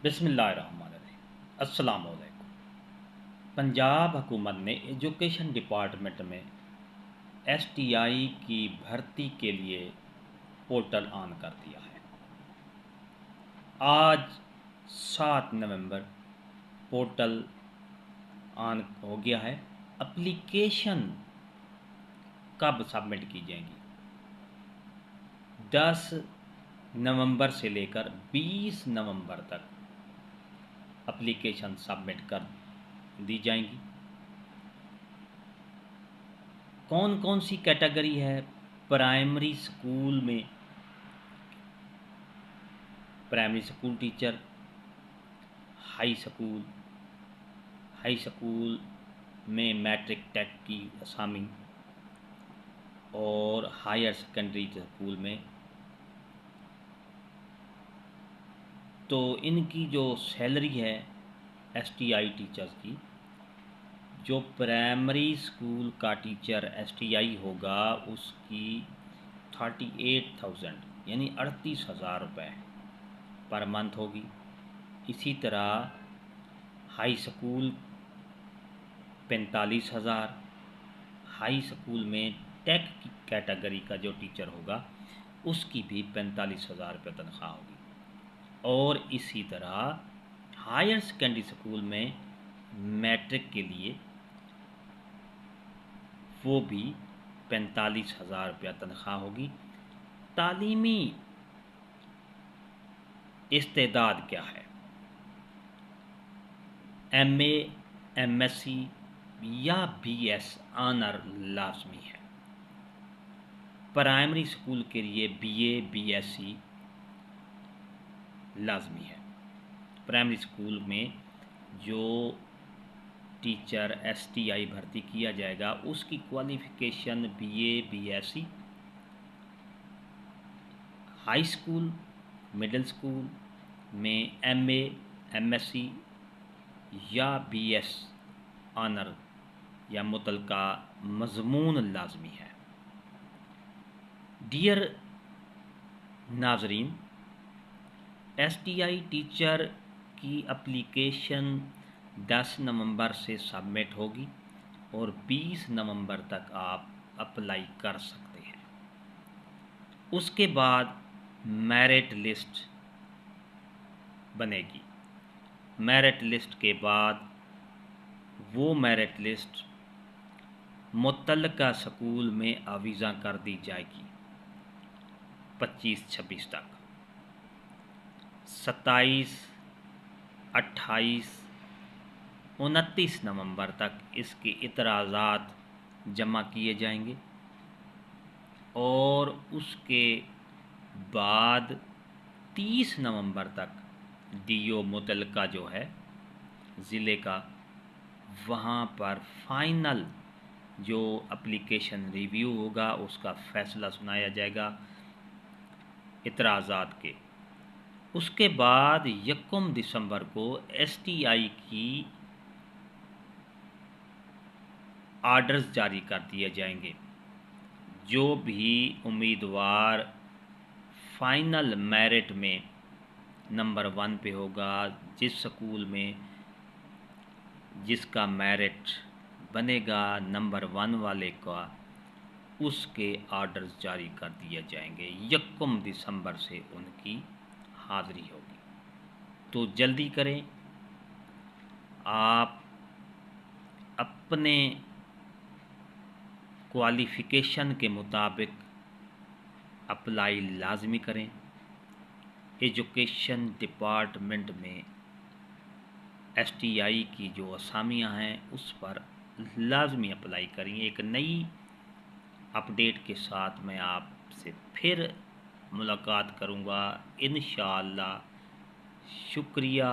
बिस्मिल्लाहिर्रहमानिर्रहीम। अस्सलाम वालेकुम। पंजाब हुकूमत ने एजुकेशन डिपार्टमेंट में एसटीआई की भर्ती के लिए पोर्टल ऑन कर दिया है। आज 7 नवंबर पोर्टल ऑन हो गया है। एप्लीकेशन कब सबमिट की जाएंगी? 10 नवंबर से लेकर 20 नवंबर तक एप्लीकेशन सबमिट कर दी जाएंगी। कौन कौन सी कैटेगरी है? प्राइमरी स्कूल में primary school teacher, high school में मैट्रिक टेक की असामी, और हायर सेकेंडरी स्कूल में तो इनकी जो सैलरी है एसटीआई टीचर्स की, जो प्राइमरी स्कूल का टीचर एसटीआई होगा उसकी 38,000 यानी 38,000 रुपये पर मंथ होगी। इसी तरह हाई स्कूल 45,000, हाई स्कूल में टेक की कैटेगरी का जो टीचर होगा उसकी भी 45,000 रुपये तनख्वाह होगी। और इसी तरह हायर सेकेंडरी स्कूल में मैट्रिक के लिए वो भी 45,000 रुपया तनख्वाह होगी। तालीमी इस्तेदाद क्या है? एमए, एमएससी या बीएस ऑनर लाजमी है। प्राइमरी स्कूल के लिए बीए, बीएससी लाजमी है। प्राइमरी स्कूल में जो टीचर एसटीआई भर्ती किया जाएगा उसकी qualification BA, BSc, high school, middle school में एमए, एमएससी या बीएस ऑनर या मुतलका मज़मून लाजमी है। डियर नाजरीन, एसटीआई टीचर की एप्लीकेशन 10 नवंबर से सबमिट होगी और 20 नवंबर तक आप अप्लाई कर सकते हैं। उसके बाद मेरिट लिस्ट बनेगी। मेरिट लिस्ट के बाद वो मेरिट लिस्ट मुतल्लका स्कूल में आवीज़ा कर दी जाएगी 25-26 तक। 27, 28, 29 नवंबर तक इसके इतराज़ात जमा किए जाएंगे और उसके बाद 30 नवंबर तक डीओ मुतल्लका जो है ज़िले का, वहाँ पर फाइनल जो एप्लीकेशन रिव्यू होगा उसका फ़ैसला सुनाया जाएगा इतराज़ात के। उसके बाद 1 दिसंबर को एसटीआई की आर्डर्स जारी कर दिए जाएंगे। जो भी उम्मीदवार फाइनल मेरिट में नंबर 1 पे होगा, जिस स्कूल में जिसका मेरिट बनेगा नंबर 1 वाले का, उसके आर्डर्स जारी कर दिए जाएंगे। 1 दिसंबर से उनकी हाज़िरी होगी। तो जल्दी करें, आप अपने क्वालिफ़िकेशन के मुताबिक अप्लाई लाजमी करें। एजुकेशन डिपार्टमेंट में एसटीआई की जो असामियाँ हैं उस पर लाजमी अप्लाई करें। एक नई अपडेट के साथ मैं आपसे फिर मुलाकात करूँगा इंशाअल्लाह। शुक्रिया।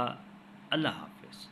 अल्लाह हाफ़िज़।